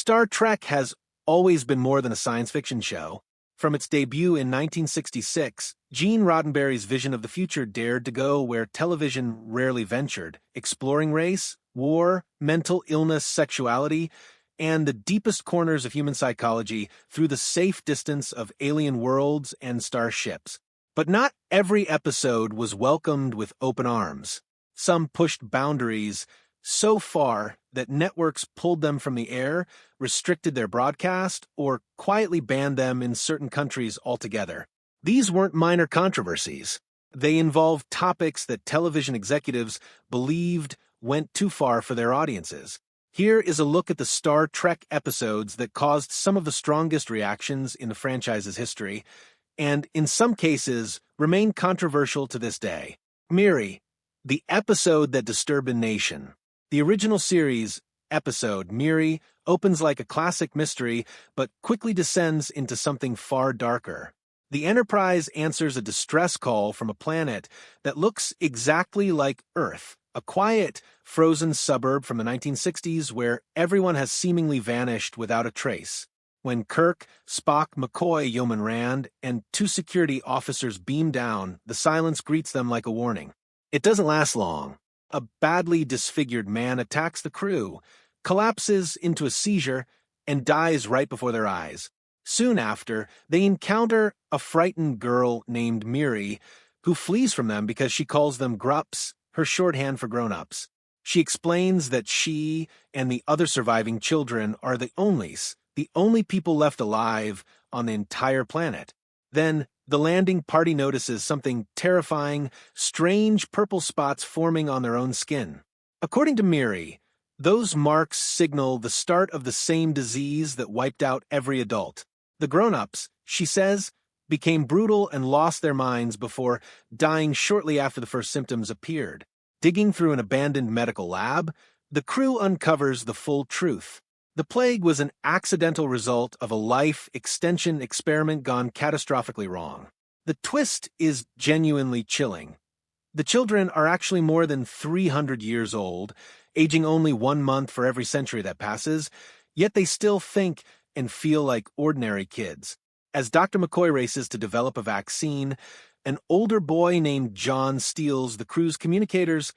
Star Trek has always been more than a science fiction show. From its debut in 1966, Gene Roddenberry's vision of the future dared to go where television rarely ventured, exploring race, war, mental illness, sexuality, and the deepest corners of human psychology through the safe distance of alien worlds and starships. But not every episode was welcomed with open arms. Some pushed boundaries so far that networks pulled them from the air, restricted their broadcast, or quietly banned them in certain countries altogether. These weren't minor controversies. They involved topics that television executives believed went too far for their audiences. Here is a look at the Star Trek episodes that caused some of the strongest reactions in the franchise's history, and in some cases remain controversial to this day. Miri, the episode that disturbed a nation. The original series episode, Miri, opens like a classic mystery, but quickly descends into something far darker. The Enterprise answers a distress call from a planet that looks exactly like Earth, a quiet, frozen suburb from the 1960s where everyone has seemingly vanished without a trace. When Kirk, Spock, McCoy, Yeoman Rand, and two security officers beam down, the silence greets them like a warning. It doesn't last long. A badly disfigured man attacks the crew, collapses into a seizure, and dies right before their eyes. Soon after, they encounter a frightened girl named Miri, who flees from them because she calls them grups, her shorthand for grown-ups. She explains that she and the other surviving children are the only people left alive on the entire planet. Then, the landing party notices something terrifying, strange purple spots forming on their own skin. According to Miri, those marks signal the start of the same disease that wiped out every adult. The grown-ups, she says, became brutal and lost their minds before dying shortly after the first symptoms appeared. Digging through an abandoned medical lab, the crew uncovers the full truth. The plague was an accidental result of a life extension experiment gone catastrophically wrong. The twist is genuinely chilling. The children are actually more than 300 years old, aging only 1 month for every century that passes, yet they still think and feel like ordinary kids. As Dr. McCoy races to develop a vaccine, an older boy named John steals the crew's communicators,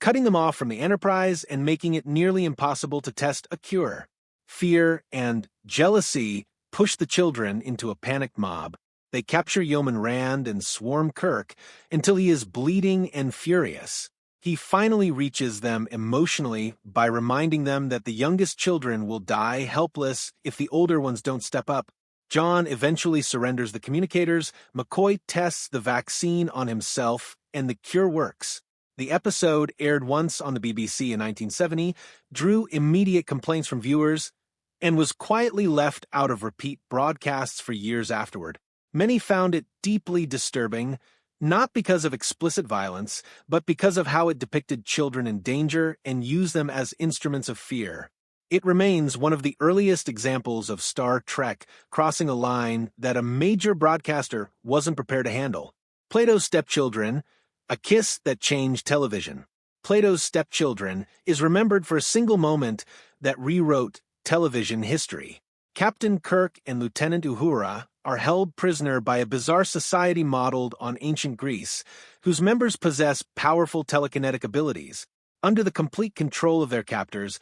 cutting them off from the Enterprise and making it nearly impossible to test a cure. Fear and jealousy push the children into a panicked mob. They capture Yeoman Rand and swarm Kirk until he is bleeding and furious. He finally reaches them emotionally by reminding them that the youngest children will die helpless if the older ones don't step up. John eventually surrenders the communicators, McCoy tests the vaccine on himself, and the cure works. The episode, aired once on the BBC in 1970, drew immediate complaints from viewers and was quietly left out of repeat broadcasts for years afterward. Many found it deeply disturbing, not because of explicit violence, but because of how it depicted children in danger and used them as instruments of fear. It remains one of the earliest examples of Star Trek crossing a line that a major broadcaster wasn't prepared to handle. Plato's Stepchildren, a kiss that changed television. Plato's Stepchildren is remembered for a single moment that rewrote television history. Captain Kirk and Lieutenant Uhura are held prisoner by a bizarre society modeled on ancient Greece, whose members possess powerful telekinetic abilities. Under the complete control of their captors,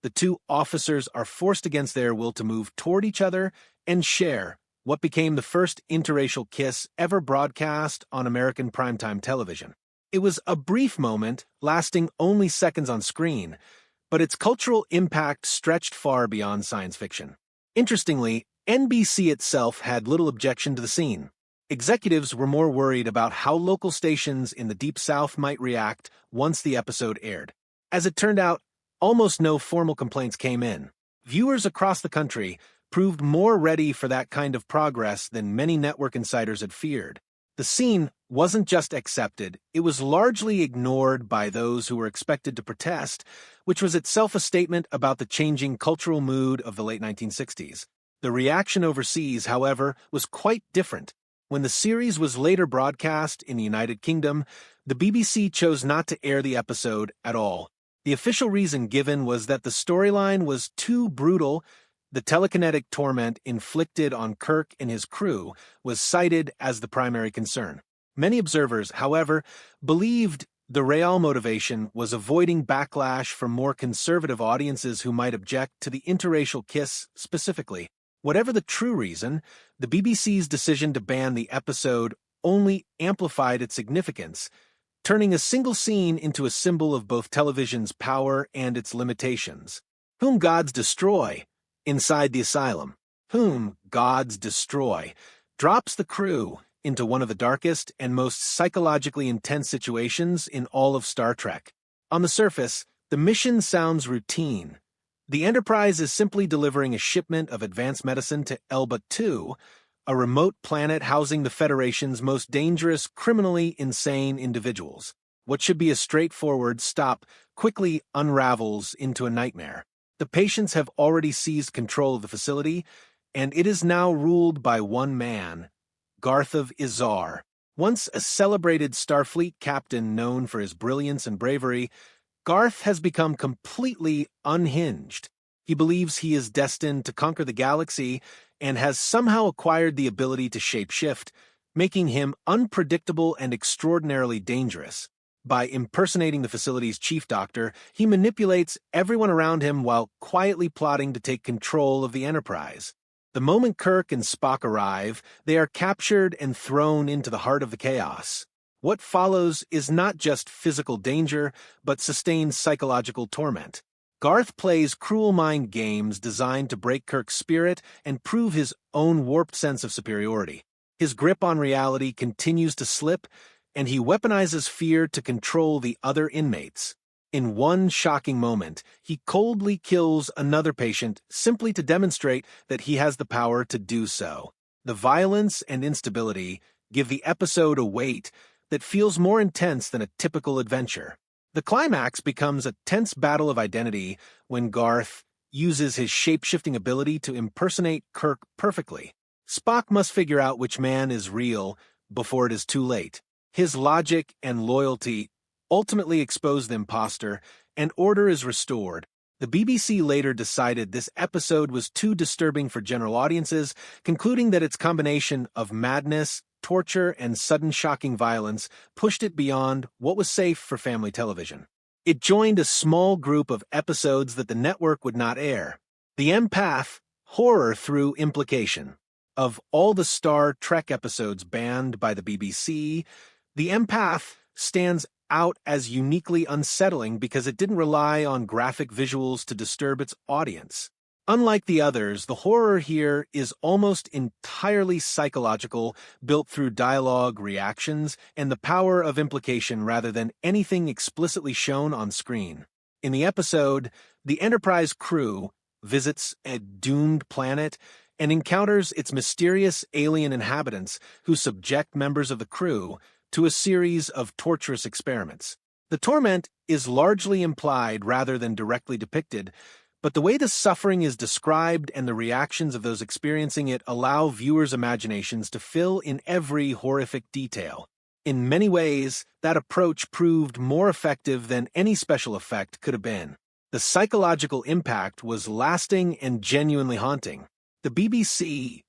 the two officers are forced against their will to move toward each other and share what became the first interracial kiss ever broadcast on American primetime television. It was a brief moment, lasting only seconds on screen, but its cultural impact stretched far beyond science fiction. Interestingly, NBC itself had little objection to the scene. Executives were more worried about how local stations in the Deep South might react once the episode aired. As it turned out, almost no formal complaints came in. Viewers across the country proved more ready for that kind of progress than many network insiders had feared. The scene wasn't just accepted, it was largely ignored by those who were expected to protest, which was itself a statement about the changing cultural mood of the late 1960s. The reaction overseas, however, was quite different. When the series was later broadcast in the United Kingdom, the BBC chose not to air the episode at all. The official reason given was that the storyline was too brutal The telekinetic torment inflicted on Kirk and his crew was cited as the primary concern. Many observers, however, believed the real motivation was avoiding backlash from more conservative audiences who might object to the interracial kiss specifically. Whatever the true reason, the BBC's decision to ban the episode only amplified its significance, turning a single scene into a symbol of both television's power and its limitations. Whom gods destroy? Inside the asylum. Whom gods destroy? Drops the crew into one of the darkest and most psychologically intense situations in all of Star Trek. On the surface, the mission sounds routine. The Enterprise is simply delivering a shipment of advanced medicine to Elba 2, a remote planet housing the Federation's most dangerous, criminally insane individuals. What should be a straightforward stop quickly unravels into a nightmare. The patients have already seized control of the facility, and it is now ruled by one man, Garth of Izar. Once a celebrated Starfleet captain known for his brilliance and bravery, Garth has become completely unhinged. He believes he is destined to conquer the galaxy and has somehow acquired the ability to shapeshift, making him unpredictable and extraordinarily dangerous. By impersonating the facility's chief doctor, he manipulates everyone around him while quietly plotting to take control of the Enterprise. The moment Kirk and Spock arrive, they are captured and thrown into the heart of the chaos. What follows is not just physical danger, but sustained psychological torment. Garth plays cruel mind games designed to break Kirk's spirit and prove his own warped sense of superiority. His grip on reality continues to slip, and he weaponizes fear to control the other inmates. In one shocking moment, he coldly kills another patient simply to demonstrate that he has the power to do so. The violence and instability give the episode a weight that feels more intense than a typical adventure. The climax becomes a tense battle of identity when Garth uses his shape-shifting ability to impersonate Kirk perfectly. Spock must figure out which man is real before it is too late. His logic and loyalty ultimately expose the imposter, and order is restored. The BBC later decided this episode was too disturbing for general audiences, concluding that its combination of madness, torture, and sudden shocking violence pushed it beyond what was safe for family television. It joined a small group of episodes that the network would not air. The Empath, horror through implication. Of all the Star Trek episodes banned by the BBC, The Empath stands out as uniquely unsettling because it didn't rely on graphic visuals to disturb its audience. Unlike the others, the horror here is almost entirely psychological, built through dialogue, reactions, and the power of implication rather than anything explicitly shown on screen. In the episode, the Enterprise crew visits a doomed planet and encounters its mysterious alien inhabitants who subject members of the crew to a series of torturous experiments. The torment is largely implied rather than directly depicted, but the way the suffering is described and the reactions of those experiencing it allow viewers' imaginations to fill in every horrific detail. In many ways, that approach proved more effective than any special effect could have been. The psychological impact was lasting and genuinely haunting. The BBC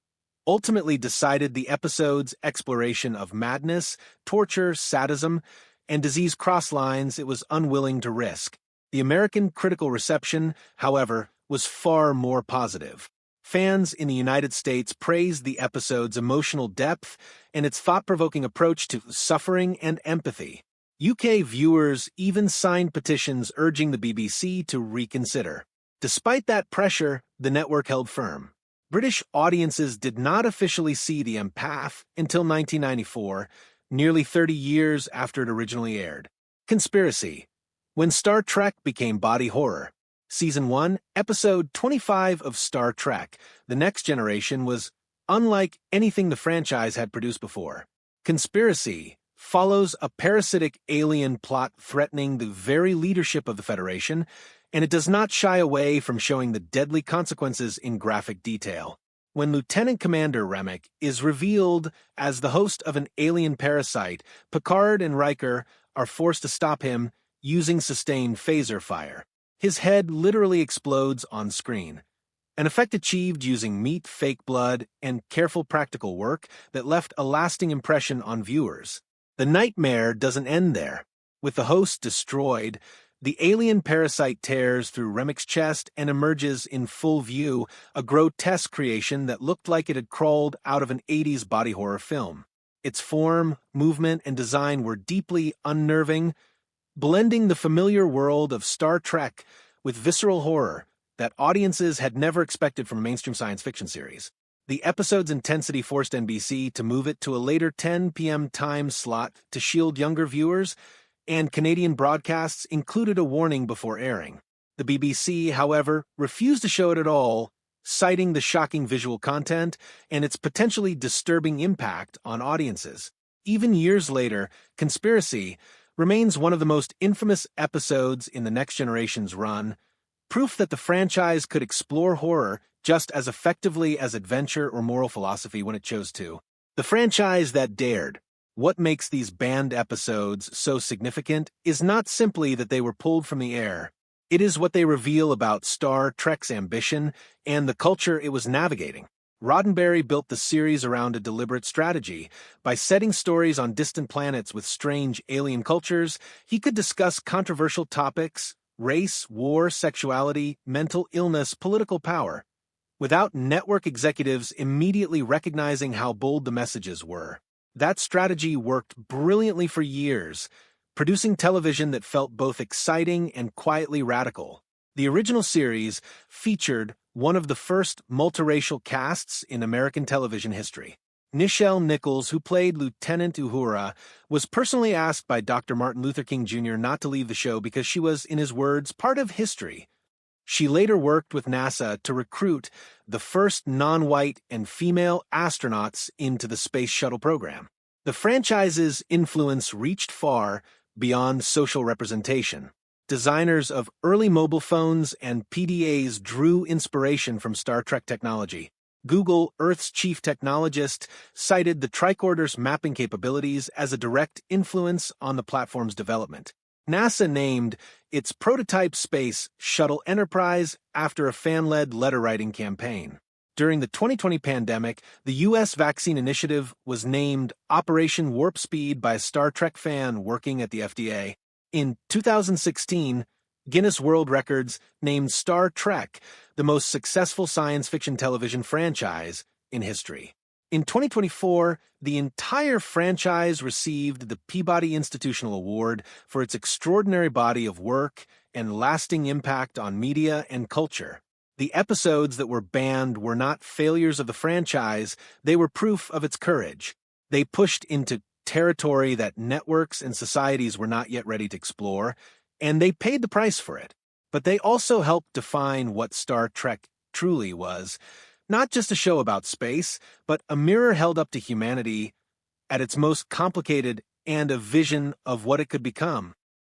ultimately decided the episode's exploration of madness, torture, sadism, and disease cross lines it was unwilling to risk. The American critical reception, however, was far more positive. Fans in the United States praised the episode's emotional depth and its thought-provoking approach to suffering and empathy. UK viewers even signed petitions urging the BBC to reconsider. Despite that pressure, the network held firm. British audiences did not officially see The Empath until 1994, nearly 30 years after it originally aired. Conspiracy. When Star Trek became body horror. Season 1, Episode 25 of Star Trek, The Next Generation, was unlike anything the franchise had produced before. Conspiracy follows a parasitic alien plot threatening the very leadership of the Federation, and it does not shy away from showing the deadly consequences in graphic detail. When Lieutenant Commander Remick is revealed as the host of an alien parasite, Picard and Riker are forced to stop him using sustained phaser fire. His head literally explodes on screen. an effect achieved using meat, fake blood, and careful practical work that left a lasting impression on viewers. The nightmare doesn't end there. With the host destroyed, the alien parasite tears through Remek's chest and emerges in full view, a grotesque creation that looked like it had crawled out of an 80s body horror film. Its form, movement, and design were deeply unnerving, blending the familiar world of Star Trek with visceral horror that audiences had never expected from a mainstream science fiction series. The episode's intensity forced NBC to move it to a later 10 p.m. time slot to shield younger viewers, and Canadian broadcasts included a warning before airing. The BBC, however, refused to show it at all, citing the shocking visual content and its potentially disturbing impact on audiences. Even years later, Conspiracy remains one of the most infamous episodes in the Next Generation's run, proof that the franchise could explore horror just as effectively as adventure or moral philosophy when it chose to. The franchise that dared. What makes these banned episodes so significant is not simply that they were pulled from the air. It is what they reveal about Star Trek's ambition and the culture it was navigating. Roddenberry built the series around a deliberate strategy. By setting stories on distant planets with strange alien cultures, he could discuss controversial topics: race, war, sexuality, mental illness, political power, without network executives immediately recognizing how bold the messages were. That strategy worked brilliantly for years, producing television that felt both exciting and quietly radical. The original series featured one of the first multiracial casts in American television history. Nichelle Nichols, who played Lieutenant Uhura, was personally asked by Dr. Martin Luther King Jr. not to leave the show because she was, in his words, part of history. She later worked with NASA to recruit the first non-white and female astronauts into the Space Shuttle program. The franchise's influence reached far beyond social representation. Designers of early mobile phones and PDAs drew inspiration from Star Trek technology. Google, Earth's chief technologist, cited the tricorder's mapping capabilities as a direct influence on the platform's development. NASA named its prototype Space Shuttle Enterprise after a fan-led letter-writing campaign. During the 2020 pandemic, the U.S. vaccine initiative was named Operation Warp Speed by a Star Trek fan working at the FDA. In 2016, Guinness World Records named Star Trek the most successful science fiction television franchise in history. In 2024, the entire franchise received the Peabody Institutional Award for its extraordinary body of work and lasting impact on media and culture. The episodes that were banned were not failures of the franchise, they were proof of its courage. They pushed into territory that networks and societies were not yet ready to explore, and they paid the price for it. But they also helped define what Star Trek truly was. Not just a show about space, but a mirror held up to humanity at its most complicated and a vision of what it could become.